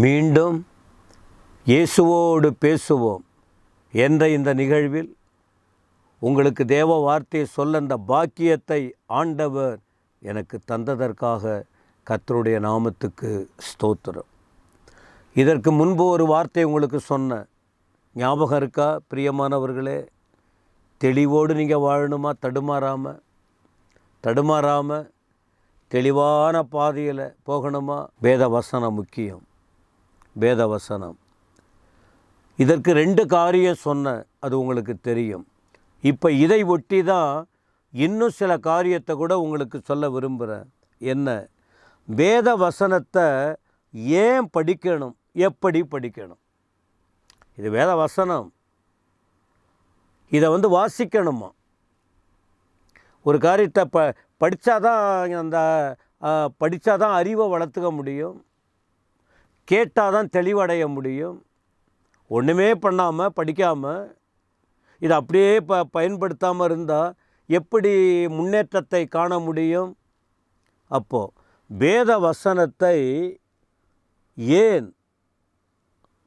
மீண்டும் இயேசுவோடு பேசுவோம் என்ற இந்த நிகழ்வில் உங்களுக்கு தேவ வார்த்தையை சொல்ல அந்த பாக்கியத்தை ஆண்டவர் எனக்கு தந்ததற்காக கர்த்தருடைய நாமத்துக்கு ஸ்தோத்திரம். இதற்கு முன்பு ஒரு வார்த்தை உங்களுக்கு சொன்னேன், ஞாபகம் இருக்கா பிரியமானவர்களே? தெளிவோடு நீங்கள் வாழணுமா? தடுமாறாமல் தெளிவான பாதையில் போகணுமா? வேத வசனம் முக்கியம். வேத வசனம். இதற்கு 2 காரியம் சொன்னேன், அது உங்களுக்கு தெரியும். இப்போ இதை ஒட்டி தான் இன்னும் சில காரியத்தை கூட உங்களுக்கு சொல்ல விரும்புகிறேன். என்ன? வேத வசனத்தை ஏன் படிக்கணும், எப்படி படிக்கணும்? இது வேத வசனம், இதை வாசிக்கணுமா? ஒரு காரியத்தை படித்தாதான் அறிவை வளர்த்துக்க முடியும், கேட்டால் தான் தெளிவடைய முடியும். ஒன்றுமே பண்ணாமல் படிக்காமல் இதை அப்படியே பயன்படுத்தாமல் இருந்தால் எப்படி முன்னேற்றத்தை காண முடியும்? அப்போது வேத வசனத்தை ஏன்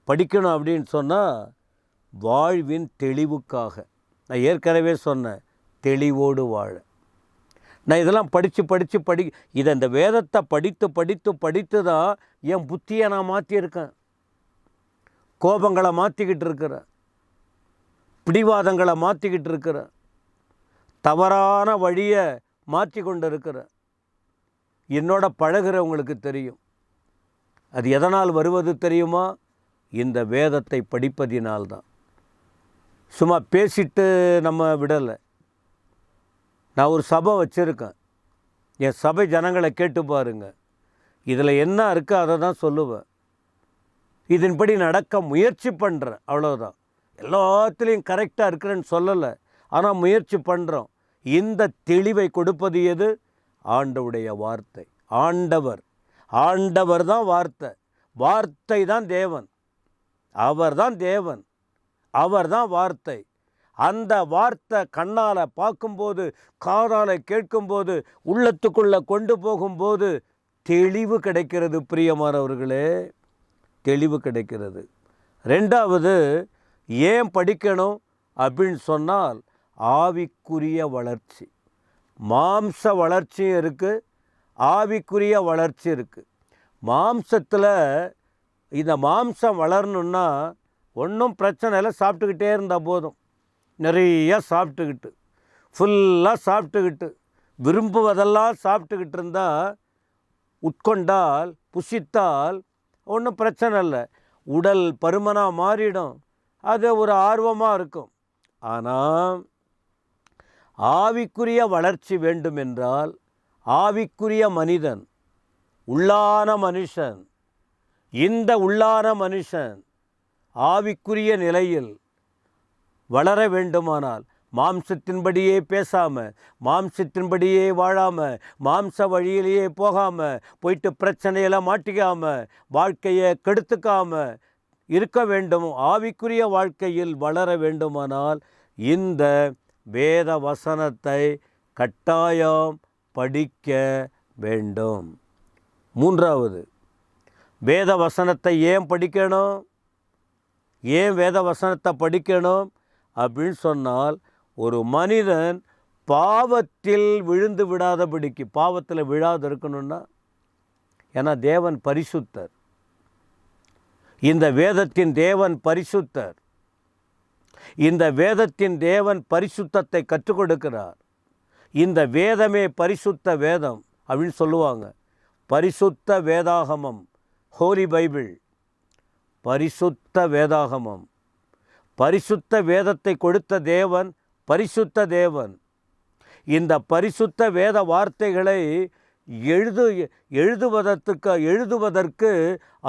படிக்கணும் அப்படின்னு சொன்னால், வாழ்வின் தெளிவுக்காக. நான் ஏற்கனவே சொன்னேன், தெளிவோடு வாழ. நான் இதெல்லாம் படித்து இதை இந்த வேதத்தை படித்து தான் என் புத்தியை நான் மாற்றியிருக்கேன். கோபங்களை மாற்றிக்கிட்டு இருக்கிறேன், பிடிவாதங்களை மாற்றிக்கிட்டு இருக்கிறேன், தவறான வழியை மாற்றி கொண்டு இருக்கிறேன். என்னோட பழகிறவங்களுக்கு தெரியும். அது எதனால் வருவது தெரியுமா? இந்த வேதத்தை படிப்பதினால்தான். சும்மா பேசிட்டு நம்ம விடலை. நான் ஒரு சபை வச்சுருக்கேன், என் சபை ஜனங்களை கேட்டு பாருங்க, இதில் என்ன இருக்கோ அதை தான் சொல்லுவேன். இதன்படி நடக்க முயற்சி பண்ணுறேன், அவ்வளோதான். எல்லாத்துலேயும் கரெக்டாக இருக்கிறேன்னு சொல்லலை, ஆனால் முயற்சி பண்ணுறோம். இந்த தெளிவை கொடுப்பது எது? ஆண்டவருடைய வார்த்தை. ஆண்டவர் தான் வார்த்தை. வார்த்தை தான் தேவன். அவர் தான் தேவன், அவர் தான் வார்த்தை. அந்த வார்த்தை கண்ணால் பார்க்கும்போது, காதால் கேட்கும்போது, உள்ளத்துக்குள்ளே கொண்டு போகும்போது தெளிவு கிடைக்கிறது. பிரியமானவர்களே, தெளிவு கிடைக்கிறது. 2வது ஏன் படிக்கணும் அப்படின்னு சொன்னால், ஆவிக்குரிய வளர்ச்சி. மாம்ச வளர்ச்சியும் இருக்குது, ஆவிக்குரிய வளர்ச்சி இருக்குது. மாம்சத்தில் இந்த மாம்சம் வளரணுன்னா ஒன்றும் பிரச்சனை இல்லை, சாப்பிட்டுக்கிட்டே இருந்தால் போதும். நிறைய சாப்பிட்டுக்கிட்டு, ஃபுல்லாக சாப்பிட்டுக்கிட்டு, விரும்புவதெல்லாம் சாப்பிட்டுக்கிட்டு இருந்தால், உட்கொண்டால், புசித்தால் ஒன்றும் பிரச்சனை இல்லை. உடல் பருமனாக மாறிடும், அது ஒரு ஆர்வமாக இருக்கும். ஆனால் ஆவிக்குரிய வளர்ச்சி வேண்டுமென்றால், ஆவிக்குரிய மனிதன், உள்ளான மனுஷன், இந்த உள்ளான மனுஷன் ஆவிக்குரிய நிலையில் வளர வேண்டுமானால், மாம்சத்தின்படியே பேசாமல், மாம்சத்தின்படியே வாழாமல், மாம்ச வழியிலேயே போகாமல், போயிட்டு பிரச்சனையெல்லாம் மாட்டிக்காமல், வாழ்க்கையை கெடுத்துக்காமல் இருக்க வேண்டும். ஆவிக்குரிய வாழ்க்கையில் வளர வேண்டுமானால் இந்த வேத வசனத்தை கட்டாயம் படிக்க வேண்டும். 3வது, வேத வசனத்தை ஏன் படிக்கணும்? ஏன் வேத வசனத்தை படிக்கணும் அப்படின்னு சொன்னால், ஒரு மனிதன் பாவத்தில் விழுந்து விடாதபடிக்கு, பாவத்தில் விழாது இருக்கணும்னா, ஏன்னா தேவன் பரிசுத்தர். இந்த வேதத்தின் தேவன் பரிசுத்தர். இந்த வேதத்தின் தேவன் பரிசுத்தத்தை கற்றுக் கொடுக்கிறார். இந்த வேதமே பரிசுத்த வேதம் அப்படின்னு சொல்லுவாங்க. பரிசுத்த வேதாகமம், ஹோலி பைபிள், பரிசுத்த வேதாகமம். பரிசுத்த வேதத்தை கொடுத்த தேவன் பரிசுத்த தேவன். இந்த பரிசுத்த வேத வார்த்தைகளை எழுதுவதற்கு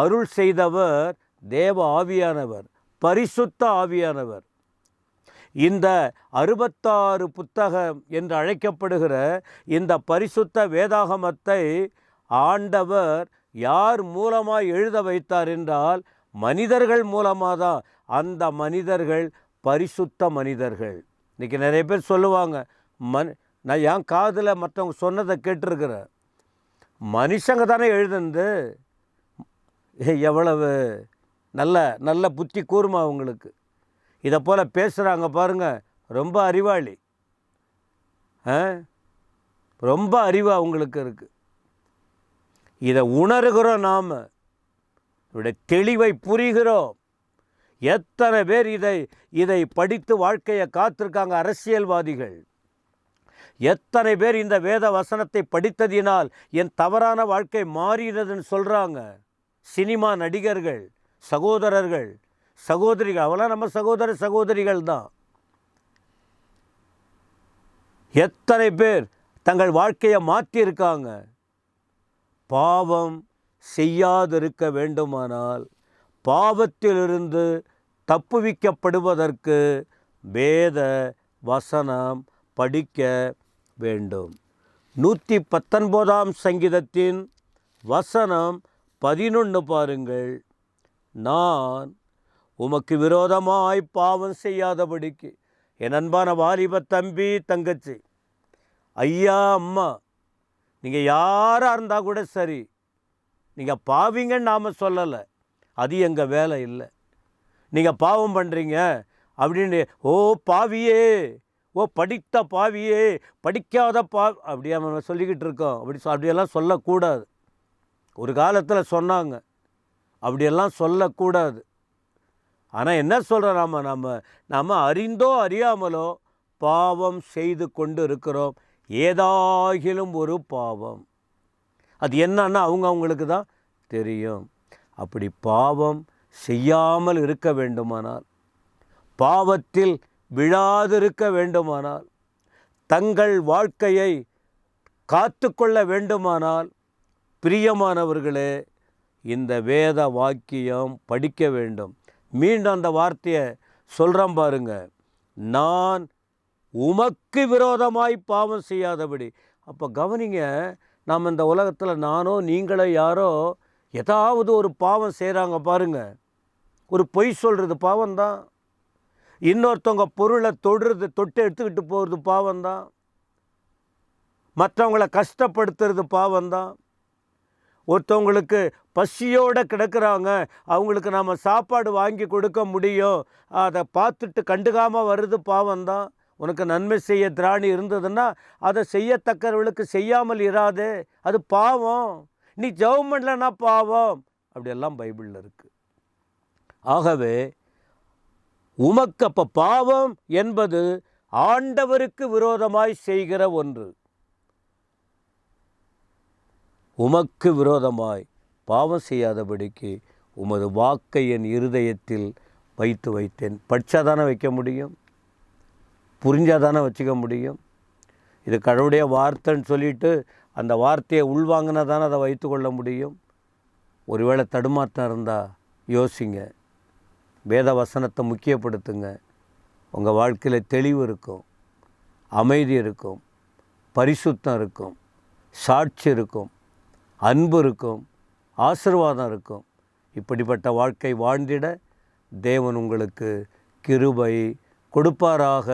அருள் செய்தவர் தேவ ஆவியானவர், பரிசுத்த ஆவியானவர். இந்த 66 புத்தகம் என்று அழைக்கப்படுகிற இந்த பரிசுத்த வேதாகமத்தை ஆண்டவர் யார் மூலமாக எழுத வைத்தார் என்றால், மனிதர்கள் மூலமாக தான். அந்த மனிதர்கள் பரிசுத்த மனிதர்கள். இன்றைக்கி நிறைய பேர் சொல்லுவாங்க, நான் என் காதில் மற்றவங்க சொன்னதை கேட்டிருக்கிறேன், மனுஷங்க தானே எழுதுனது, எவ்வளவு நல்ல நல்ல புத்தி கூர்மை அவங்களுக்கு. இதை போல் பேசுகிறாங்க பாருங்கள், ரொம்ப அறிவாளி, ரொம்ப அறிவு அவங்களுக்கு இருக்குது. இதை உணர்கிறோம், நாம் இவருடைய தெளிவை புரிகிறோம். எத்தனை பேர் இதை படித்து வாழ்க்கையை காத்திருக்காங்க. அரசியல்வாதிகள் எத்தனை பேர் இந்த வேத வசனத்தை படித்ததினால் என் தவறான வாழ்க்கை மாறினதுன்னு சொல்கிறாங்க. சினிமா நடிகர்கள், சகோதரர்கள், சகோதரிகள், அவெல்லாம் நம்ம சகோதர சகோதரிகள் தான். எத்தனை பேர் தங்கள் வாழ்க்கையை மாற்றியிருக்காங்க. பாவம் செய்யாதிருக்க வேண்டுமானால், பாவத்திலிருந்து தப்புவிக்கப்படுவதற்கு வேத வசனம் படிக்க வேண்டும். 119ஆம் சங்கீதத்தின் வசனம் 11 பாருங்கள். நான் உமக்கு விரோதமாய் பாவம் செய்யாதபடிக்கு. என் அன்பான வாலிப தம்பி, தங்கச்சி, ஐயா, அம்மா, நீங்கள் யாராக இருந்தால் கூட சரி, நீங்கள் பாவிங்கன்னு நாம் சொல்லலை, அது எங்கள் வேலை இல்லை. நீங்கள் பாவம் பண்ணுறீங்க அப்படின்னு, ஓ பாவியே, ஓ படித்த பாவியே, படிக்காத அப்படியே நம்ம சொல்லிக்கிட்டு இருக்கோம். அப்படியெல்லாம் சொல்லக்கூடாது. ஒரு காலத்தில் சொன்னாங்க, அப்படியெல்லாம் சொல்லக்கூடாது. ஆனால் என்ன சொல்கிறோம், நம்ம அறிந்தோ அறியாமலோ பாவம் செய்து கொண்டு இருக்கிறோம். ஏதாகிலும் ஒரு பாவம், அது என்னன்னா அவங்களுக்கு தான் தெரியும். அப்படி பாவம் செய்யாமல் இருக்க வேண்டுமானால், பாவத்தில் விழாதிருக்க வேண்டுமானால், தங்கள் வாழ்க்கையை காத்து கொள்ள வேண்டுமானால், பிரியமானவர்களே, இந்த வேத வாக்கியம் படிக்க வேண்டும். மீண்டும் அந்த வார்த்தையை சொல்கிறேன் பாருங்க. நான் உமக்கு விரோதமாய் பாவம் செய்யாதபடி. அப்போ கவனிங்க, நாம் இந்த உலகத்தில் நானோ நீங்களோ யாரோ ஏதாவது ஒரு பாவம் செய்கிறாங்க பாருங்க. ஒரு பொய் சொல்கிறது பாவம்தான். இன்னொருத்தவங்க பொருளை தொட்டு எடுத்துக்கிட்டு போகிறது பாவம்தான். மற்றவங்களை கஷ்டப்படுத்துறது பாவம்தான். ஒருத்தவங்களுக்கு பசியோடு கிடக்கிறாங்க, அவங்களுக்கு நாம் சாப்பாடு வாங்கி கொடுக்க முடியும், அதை பார்த்துட்டு கண்டுக்காமல் வருது பாவம்தான். உனக்கு நன்மை செய்ய திராணி இருந்ததுன்னா அதை செய்யத்தக்கவர்களுக்கு செய்யாமல் இராதே, அது பாவம். நீ ஜெபம் பண்ணலன்னா பாவம். அப்படியெல்லாம் பைபிளில் இருக்குது. ஆகவே உமக்கு அப்போ பாவம் என்பது ஆண்டவருக்கு விரோதமாய் செய்கிற ஒன்று. உமக்கு விரோதமாய் பாவம் செய்யாதபடிக்கு உமது வாக்கை என் இருதயத்தில் வைத்தேன். படித்தாதானே வைக்க முடியும், புரிஞ்சாதானே வச்சுக்க முடியும். இது கடவுளுடைய வார்த்தைன்னு சொல்லிட்டு அந்த வார்த்தையை உள்வாங்கினா தானே அதை வைத்து கொள்ள முடியும். ஒருவேளை தடுமாற்றம் இருந்தால் யோசிங்க, வேத வசனத்தை முக்கியப்படுத்துங்க. உங்கள் வாழ்க்கையில் தெளிவு இருக்கும், அமைதி இருக்கும், பரிசுத்தம் இருக்கும், சாட்சி இருக்கும், அன்பு இருக்கும், ஆசீர்வாதம் இருக்கும். இப்படிப்பட்ட வாழ்க்கை வாழ்ந்திட தேவன் உங்களுக்கு கிருபை கொடுப்பாராக.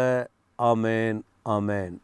ஆமேன், ஆமேன்.